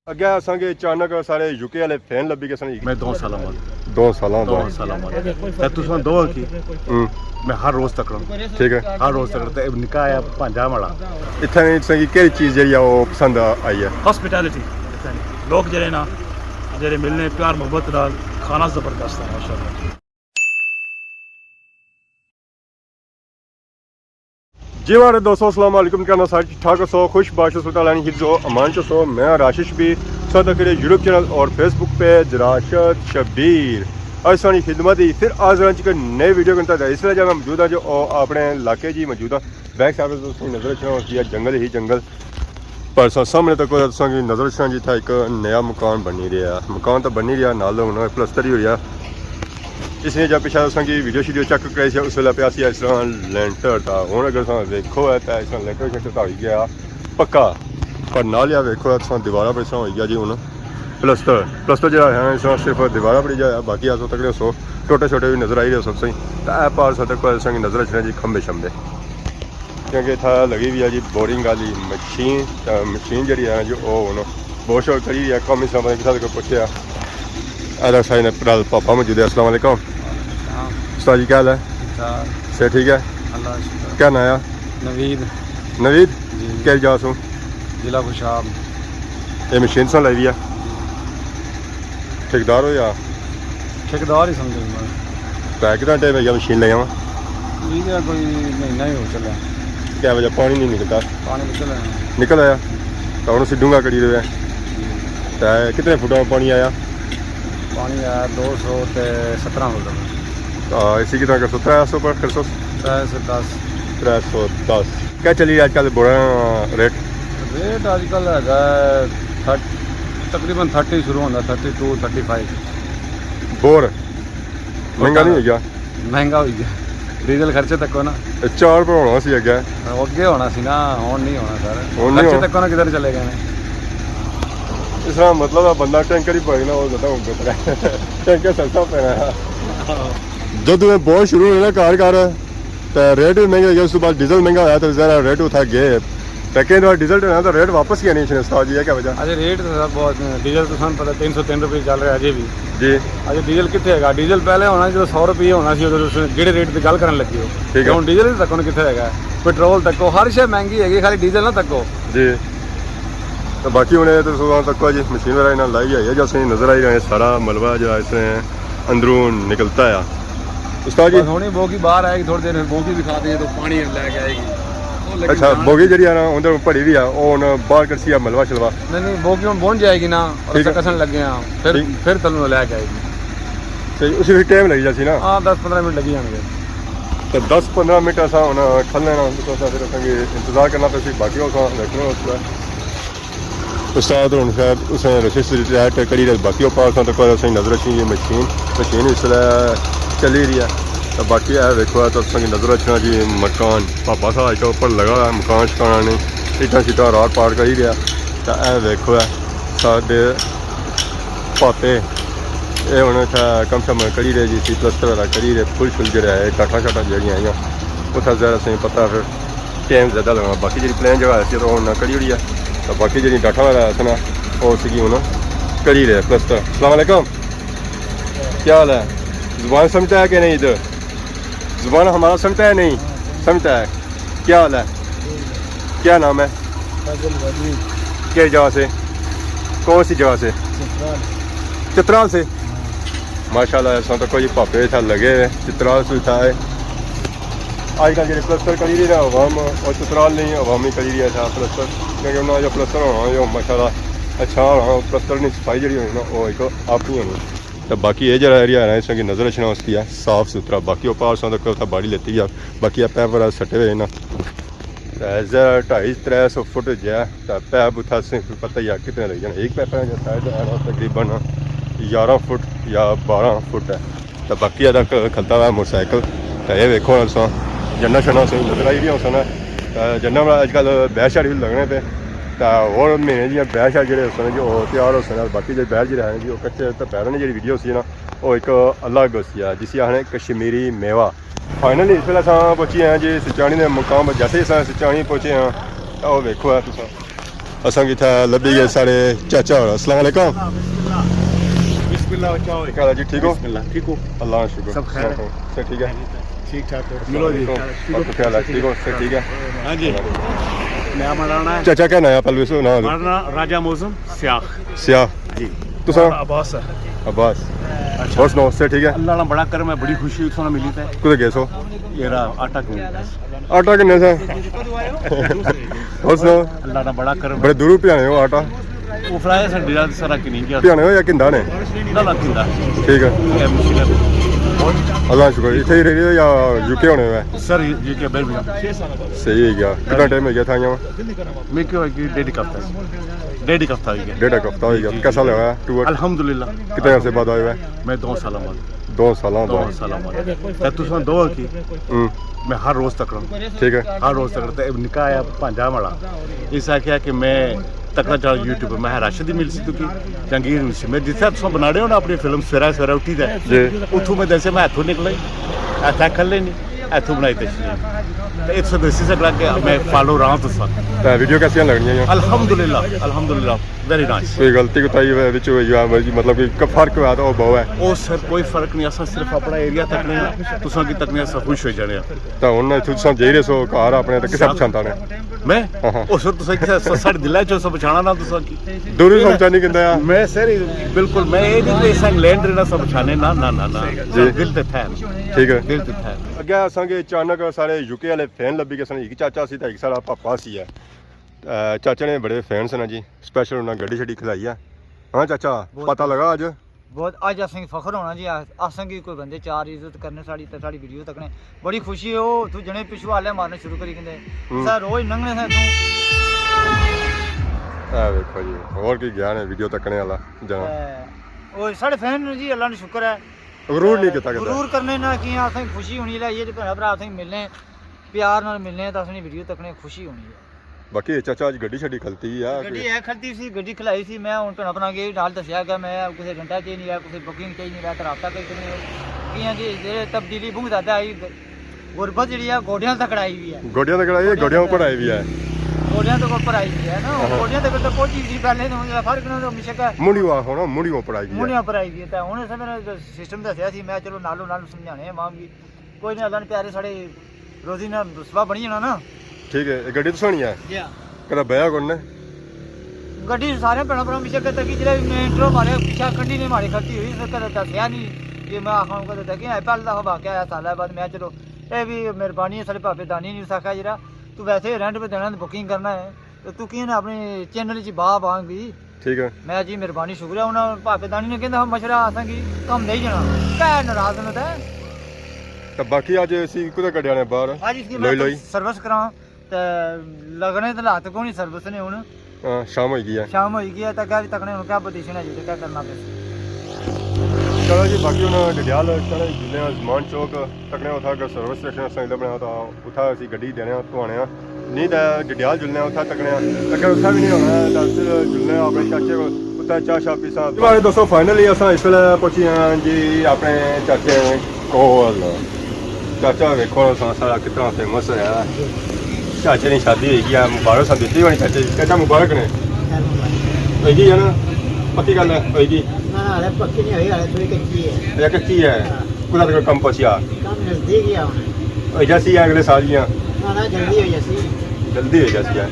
अगे असांखे अचानक सारे यूके वाले फैन लब्भी के मैं 2 साल बाद 2 साल बाद तुम दो की मैं हर रोज तक ठीक है हर रोज तक निकाह आया पंजा वाला इत्थे संगी केड़ी चीज जेह्ड़ी ओ पसंद आई है हॉस्पिटैलिटी लोग जेह्ड़े ना जेह्ड़े मिलने प्यार मोहब्बत नाल खाना जबरदस्त है माशाल्लाह। जी वाले दोस्तों अस्सलाम वालेकुम कहना सारे ठीक ठाक सो खुश बाश सुल्तानी हिफ्ज़ो अमान सो मैं राशिद भी साथ अखिर यूट्यूब चैनल और फेसबुक पेज राशिद शबीर आज सारी खिदमत ही फिर आज एक नए वीडियो करता था इसलिए जब मैं मौजूद हाँ जो अपने इलाके जी मौजूद हाँ बैक साइड नज़र रखना होती है जंगल ही जंगल पर सामने तक नज़र रखना जी था एक नया मकान बनी रहा मकान तो बनी रहा नाल प्लस्तर ही हो रहा इसलिए जब पिछले असांजी वीडियो शीडियो चेक कराई सी उस वेले पिया सी इस तरह लेंटर था हुण अगर असां वेखो है तो इस तरह लेंटर शेंटर तो हो गया पक्का पर नाल या वेखो असां दीवारा पर इस तरह हो गया जी हुण प्लस्तर जो है इस तरह सिर्फ दीवारा पर जो है बाकी अस तक सो छोटे छोटे भी नज़र आई रहे सब सही तो ऐ पार तक असांजी नज़र रखना जी खंबे शंबे क्योंकि इतना लगी हुई है जी बोरिंग वाली मशीन जी है जो हुण बहुत शोर करी है कम इस तरह किसी को पूछा अदा साई ने पापा मौजूद है अस्सलाम वालेकुम उस्ताद जी क्या हाल है से ठीक है क्या नाया नवीद क्या जा सू जिला खुशाब ये मशीन से लाई हुई है ठेकेदार हो या ठेकेदार ही समझो कितना टाइम है मशीन ले आवा कोई महीना ही हो चला क्या वजह पानी नहीं निकलता पानी निकल आया तो हम डूंगा करी रहे हैं कितने फुटा में पानी आया पानी आया 217 फुट इसी की तरह कर 300 पर 310 क्या चली आजकल बोरा रेट आजकल है तकरीबन 30 शुरू होता 32 35 बोर महंगा नहीं हो गया महंगा हो गया डीजल खर्चे तक ना 4 रुपये होना सी अगे होना सी ना हुण नहीं होना सर खर्चे तक ना किधर चले गए इस तरह मतलब बंदा टैंकर ही पड़ेगा वो ज़्यादा बेहतर है टैंकर सस्ता पैना है जब मैं बहुत शुरू होना कार तो रेट भी महंगा गया उसके बाद डीजल महंगा होया तो ज़रा रेट उठा गए लेकिन डीजल होना तो रेट वापस किया नहीं उस्ताद जी है क्या वजह अजय रेट तो सब बहुत डीजल तो पता 303 रुपये चल रहा है अजय भी जी अजय डीजल कितने है डीजल पहले होना जो 100 रुपये होना सी जेडे रेट की गल करन लगी हो ठीक है हुण डीजल ही तको कितने है पेट्रोल तको हर शे महंगी है खाली डीजल ना तको जी तो बाकी उन्हें तो सुबह तक जी मशीन वगैरह इन्हें लाई है जैसे नज़र आई रहे हैं सारा मलबा जो इसमें अंदरों निकलता है उस्ताद जी थोड़ी बोगी बाहर आएगी थोड़ी देर में बोगी दिखा देंगे तो पानी लेके आएगी अच्छा बोगी जी है ना उधर पड़ी हुई है वो बाहर कर सिया मलबा शलवा नहीं बोगी में बन जाएगी ना और कसन लगे फिर तलू लेके आएगी सही उसी टाइम लगी जाती ना हाँ 10-15 मिनट लगी जाएंगे तो 10-15 मिनट असा हम खल लेना फिर इंतजार करना तो बाकी देखना उसका उस्ताद हूँ शायद उसने रशीद से रिटायर करी रहे बाकी पास तक नज़र रखी ये मशीन इसलिए चली रही है तो बाकी है देखो तो नज़र रखना जी मकान पापा सा एक ऊपर लगा हुआ मकान शकाना नहीं ईटा शीटा राट पार कर ही रहा तो यह देखो है साढ़े पापे ये हूँ कम से कम करी रहे जी सी प्लस्तर वाला करी रहे फुल शुल जो है टाटा शाटा जड़ियाँ आई उतना ज़्यादा सही पता फिर टाइम ज़्यादा लगना बाकी जी प्लेन जगह ऐसी तो उन्हें करी हुई है तो बाकी जी डाटा वाला है ना वो सी हूँ करी रहे प्लस्तर अस्सलाम वालेकुम क्या हाल है ज़ुबान समझता है कि नहीं इधर ज़ुबान हमारा समझता है नहीं समझता है क्या हाल है क्या नाम है किस जगह से कौन सी जगह से चित्राल से माशाल्लाह ऐसा तो कोई पापे था लगे हुए चित्राल से था आजकल जो प्लस्तर करी रही ना अवाम और चित्राल नहीं अवामी करी रही था प्लस्तर क्योंकि उन्होंने जो प्लस्तर होना जो माशाल्लाह अच्छा होना प्लस्तर की सफाई जी होनी ना वो एक आप ही होनी तो बाकी ये जरा एरिया है इसकी नज़र रखना उसकी है साफ सुथरा बाकी वो पार तक उतना बाड़ी लेती है बाकी पैप वगैरह सटे हुए ना 250-300 फुट जो है तो पैप उठा से पता ही है कितने लग जाए एक पैप है तकरीबन 11 फुट या 12 फुट है तो बाकी तक खलता हुआ मोटरसाइकिल तो ये देखो जन्ना शन्ना सही नजर आई रही सन जन्ना अजकल बैर शार भी लगने पे तो और महीने जी बैर शार जो सन जो तैयार हो सन बाकी जो बैर जो है जी कच्चे तो पैरों की जी वीडियो सी ना वो एक अलग सी है जिसे आखने कश्मीरी मेवा फाइनली इस वे अस पहुँची हैं जी सिचानी के मुकाम जैसे ही अस सिचानी पहुँचे हैं तो वो वेखो है तुम असांखे इत्थै लब्भी गए साढ़े चाचा होर। अस्सलाम वालेकुम। बिस्मिल्लाह चाओ क्या हाल है जी, ठीक हो? ठीक हो अल्लाह का शुक्र। सब खैर है? सब ठीक है? ठीक ठाक मिलो जी आपको क्या हाल है, ठीक हो? सब ठीक है? हाँ जी नया मराना है चाचा क्या नया पहले सो ना मराना राजा मौसम स्याह सियाह जी तुसा अब्बास है अब्बास और सुनाओ से ठीक है? अल्लाह ने बड़ा करम है बड़ी खुशी उसने मिली है कुछ गए सो ये रहा आटा क्यों आटा किन्ने से और सुनाओ अल्लाह ने बड़ा करम बड़े दूर पियाने हो आटा वो फ्राई से डिरा सारा कि नहीं किया पियाने हो या किंदा ने? ना ना किंदा ठीक है ये मुश्किल है अल्लाह का शुक्र। इत्थे ही रह रहे हो या यूके होने हुए? सर ये क्या बर्मिंघम सही है क्या कितना टाइम हो गया था यहाँ? मैं क्यों कि डेढ़ हफ्ता हो गया डेढ़ एक हफ्ता हो गया। कैसा लगा टूर? अल्हम्दुलिल्लाह कितने अर्से बाद आए हुए? मैं 2 साल बाद 2 साल 2 साल बाद तुम दो की मैं हर रोज तक रहा ठीक है हर रोज तक निकाह आया भांजा वाला इस आख्या कि मैं तकड़ा चल यूट्यूब पर मैं राशिद मिल सी तुकी जंगीर मिल सी मैं जिथे तुम बना रहे हो ना अपनी फिल्म सवेरा सवेरा उठी दे उठू मैं जैसे मैं हाथों निकला ऐसा खले नहीं ऐथों बनाई तशरीफ 180 से लग गया मैं फॉलो रहा तो सब वीडियो कैसी लगनी है? अल्हम्दुलिल्लाह वेरी नाइस कोई गलती कोताही विच होई या मतलब कि फर्क हुआ तो बहु है ओ सर कोई फर्क नहीं असा सिर्फ अपना एरिया तकने तुसा की तकने असा खुश हो जाने तो हुन तुसा जाई रहे सो घर अपने तो किसे पछाणता ने? मैं ओ सर तुसा कि साडे दिल च सब पछाणा ना तुसा की दूरी सोचा नहीं किंदा यार मैं सर बिल्कुल मैं ये नहीं कोई संग लैंड रहना सब पछाने ना ना ना ना दिल ते था ठीक है दिल ते था अगे असांखे अचानक सारे यूके वाले फैन लब्भी के सन एक चाचा सी तो एक सारा पापा सी है चाचा ने बड़े फैन सन जी स्पेशल उन्हें गड्डी शड्डी खिलाई है। हाँ चाचा पता लगा अज बहुत अज असें फखर होना जी असें कोई बंदे चार इज्जत करने साड़ी साड़ी वीडियो तकने बड़ी खुशी है वो तू जने पिछू आले मारने शुरू करी कहंदे सर रोज नंगने से तू देखो जी और की ज्ञान है वीडियो तकने वाला जना ओ साढ़े फैन जी अल्लाह ने शुक्र है गरूर नहीं किता गरूर करने ना कि असें खुशी होनी है ये भैन भरा असें मिलने प्यार नाल मिलने तो असें वीडियो तकने खुशी होनी है। बाकी चाचा अज गड्डी छड्डी खलती है गड्डी है खलती सी गड्डी खिलाई सी मैं हुन भैन भरा के नाल दस्या कि मैं किसी घंटा चाहिए नहीं है किसी बुकिंग चाहिए नहीं है राबता करनी कियां जी जे तब्दीली बहुत ज्यादा आई गुरबत जी है गोडियां तक आई हुई है गोडियां तक आई है गोडियां ऊपर आई हुई है गोडियां तक ऊपर आई हुई है ना गोडियां तक तो पहुंची थी पहले तो फर्क ना हमेशा का मुंडिया हो ना मुंडियों ऊपर आई है मुंडियों ऊपर आई हुई है हुन से मैंने सिस्टम दस्या सी मैं चलो नालों नाल समझाने मां भी कोई नहीं अल्लाह ने प्यारे साडे रोजी ना रुसवा बनी जाना ना ठीक है गड्डी तो सोनी है कदा बया कौन ने गड्डी सारे भैन भरा मिशा करता कि जेड़ा मैं इंट्रो मारे पीछा कंडी ने मारी खड़ती हुई फिर कदा दस्या नहीं कि मैं आखां कदा तक है पहला वाकया आया साल बाद मैं चलो ये भी मेहरबानी है सारे भापे दानी ने साखा जेड़ा तू वैसे रेंट पे देना बुकिंग करना है तो तू की ना अपने चैनल च बाह बांग भी ठीक है मैं जी मेहरबानी शुक्रिया उन्होंने भापे दानी ने कहंदा मशरा आसां की कम नहीं जाना कह नाराज न तो बाकी अज असी कुदा कड्या ने बाहर आज इसकी मैं सर्विस करा ते लगने तो हाथ को नहीं सर्विस ने हुन शाम हो गई है तो क्या तकने हुन क्या पोजीशन है जी क्या करना पे चलो जी बाकी उन्हें डडियाल चले जिले जमान चौक तकने उठा कर सर्विस स्टेशन असें बनाया तो उठा असी गड्डी देने धोने नहीं तो डडियाल जुलने उठा तकने अगर उत्था भी नहीं होना तो फिर जुलने अपने चाचे को उत्था चाह शाह पीसा हमारे दोस्तों फाइनली अस इस वेले पहुंची हैं जी अपने चाचे कोल चाचा वेखो सारा कितना फेमस है चाचे की शादी होगी है मुबारक सन दी होनी चाचे चाचा मुबारक ने होगी है ना पक्की गल है होगी पक्की नहीं हुई थोड़ी कच्ची है कच्ची है कुदा तक कम पहुंचिया काम नजदीक ही हो जैसी है अगले साल ही ना जल्दी हो जैसी है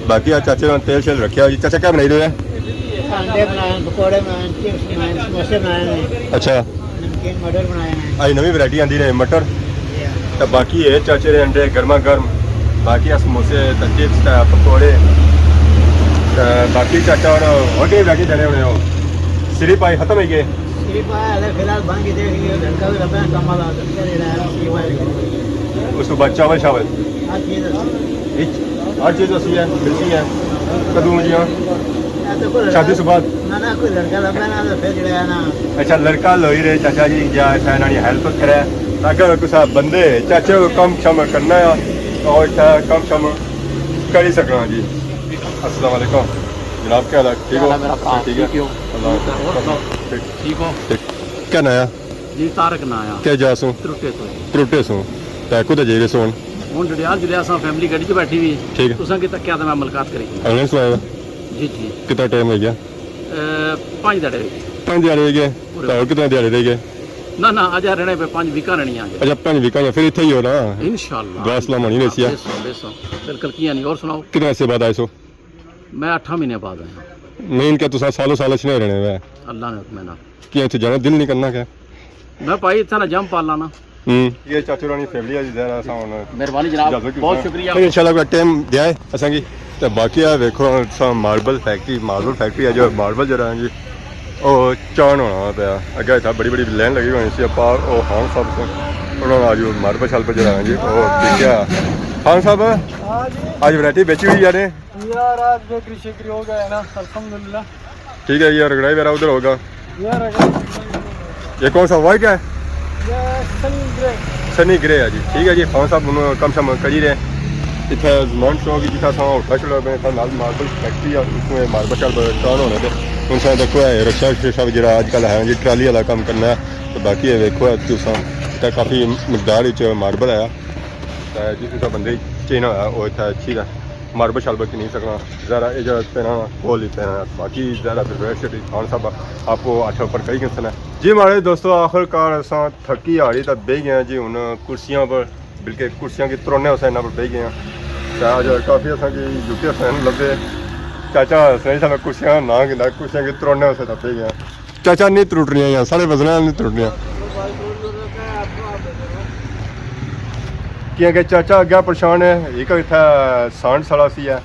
बाकी आज चाचे ने तेल शेल रखा जी चाचा क्या बनाई दो है अंडे बनाए पकौड़े बनाए चिप्स बनाए समोसे बनाए अच्छा नमकीन मटर बनाए हैं आज नवी वैरायटी आंदी ने मटर तो बाकी है चाचे ने अंडे गर्मा गर्म बाकी समोसे चिप्स पकौड़े बाकी चाचा और के वैरायटी देने होने हो सिरी पाई खत्म है गए फिलहाल बन के देख लियो लड़का भी अपना कमाल उसके बाद चावल शावल हर चीज़ अच्छी है मिलती है कदू मुझे शादी से बाद ना कोई लड़का लगा ना तो फिर जड़ा ना अच्छा लड़का लोई रहे चाचा जी या ना हेल्प करे अगर कुछ बंदे चाचे को कम क्षम करना है और कम क्षम कर ही सकना जी। अस्सलाम वालेकुम जनाब क्या हाल ठीक हो? ठीक है ठीक हो क्या नया जी तारक ना आया क्या जासू त्रुटे सो कुछ जे रहे सोन हूँ डडियाल जिले अस फैमिली गड्डी च बैठी हुई ठीक है तुसा कि तक्या तो मैं मुलाकात करी अगले सुनाया जी जी कितना टाइम हो गया? 5 दड़े 5 दिहाड़े रह गए तो और कितने दिहाड़े रह गए? ना ना अजा रहने पे 5 वीका रहनी आ अच्छा 5 वीक फिर इतना ही हो ना इंशाल्लाह गासला मनी नहीं सिया बेसो बिल्कुल किया नहीं। और सुनाओ कितने से बाद आए सो? मैं 8 महीने बाद आया। नहीं इनके तो सालों साल नहीं रहने हुए अल्लाह ने हुक्म ना कि इतने जाना दिल नहीं करना क्या? मैं भाई इतना जम पाल लाना। ये चाचू रानी फैमिली है जरा सा होना मेहरबानी जनाब बहुत शुक्रिया। फिर इंशाल्लाह का टाइम दिया है असा की तो बाकी आ देखो सा मार्बल फैक्ट्री है जो मार्बल जरा जी ਉਹ ਚਾਣ ਹੋਣਾ ਪਿਆ ਅੱਗੇ ਇੱਥੇ ਬੜੀ ਬੜੀ ਲਾਈਨ ਲੱਗੀ ਹੋਣੀ ਸੀ ਆਪਾਂ ਉਹ ਖਾਨ ਸਾਹਿਬ ਤੋਂ ਉਹਨਾਂ ਨਾਲ ਜੋ ਮਾਰਬਲ ਸ਼ਾਲਪਰ ਜਿਹੜਾ ਜੀ ਉਹ ਦੇਖਿਆ ਖਾਨ ਸਾਹਿਬ आज वैरायटी बेची हुई यार यार आज बेकरी शेकरी हो गया है ना अल्हम्दुलिल्लाह। ठीक है यार रगड़ाई वगैरह उधर होगा यार ये कौन सा वाइट है? ये सनी ग्रे है जी। ठीक है जी खान साहब कम से कम करी रहे इतना जमान शो की जितना सा उठा चढ़ा पे था नाल मार्बल फैक्ट्री है उसमें मार्बल शाल टान होने थे उनसे देखो है रक्षा शा जो अजकल है जी ट्राली वाला काम करना है तो बाकी है देखो है काफ़ी मकदार मार्बल आया जिस बंदे चेन होया वो इतना अच्छी है मार्बल शालबल की नहीं सकना ज़रा इजाजत पेना बोल ही पेना बाकी ज़रा फिर वेस्ट खान साहब आपको 8 ऊपर कई किसन है जी हमारे दोस्तों आखिरकार असा थकी हारी तक बह गए जी हूँ कुर्सियों पर बल्कि कुर्सियों की त्रोने उस पर बह गए हैं अज काफ़ी असा की यूके फैन लगे चाचा सही समय कुर्सियां ना गिला कुर्सियां की त्रोने उस तक बह गए चाचा नहीं त्रुटनियाँ साढ़े वजना नहीं त्रुटनियाँ क्योंकि चाचा अग्गे परेशान है एक इतना सांड साला सी है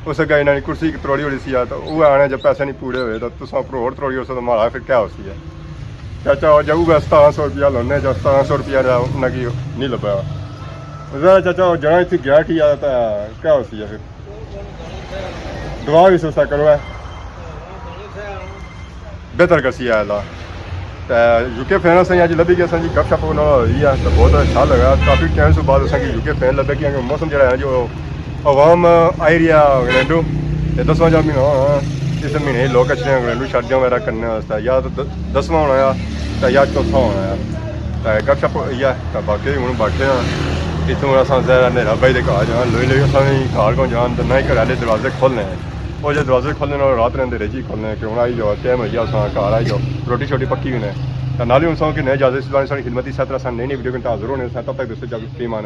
उस अगर इन्होंने कुर्सी त्रोड़ी होनी सी तो वो आने जब पैसे नहीं पूरे हुए तो तुम उपर होर त्रोड़ी हो तो माड़ा फिर क्या हो सी है चाचा जाऊगा 1700 रुपया लाने जो 1700 रुपया उन्हें नहीं लभा जरा चाचा जना इतनी गया ठीक है तो क्या हो सी है फिर दुआ भी सोचा करो है बेहतर कर सी है यूके फैन असें अज लभी गया जी गपशप हुई है तो बहुत अच्छा लगा काफ़ी टाइम से बाद असें यूके फैन लभे क्योंकि मौसम जो है जो आवाम आई रही है इंग्लैंडू तो 10वां जा महीना होना इस महीने लोग अच्छे इंग्लैंडू शादियां वगैरह करने वास्ते या तो 10वां होना है या 4था होना है तो गपशप इयै तो बाकी हूँ बैठे हाँ इतों अस नेरा भाई के घर जान लोई लोई असें घर को जान तो ना ही घर आह्ले दरवाजे खोलने वो जो दरवाजे खोलने रात ने अंधेरे जी खोलने कि हूँ आई जाओ टाइम हो गया अस घर आई जाओ रोटी शोटी पक्की हुई ने नाले हूँ सौ कि नहीं इजाजत सारी खिदमत इस तरह नहीं वीडियो घंटा हाजिर होने तब तक दोस्तों जब फी मान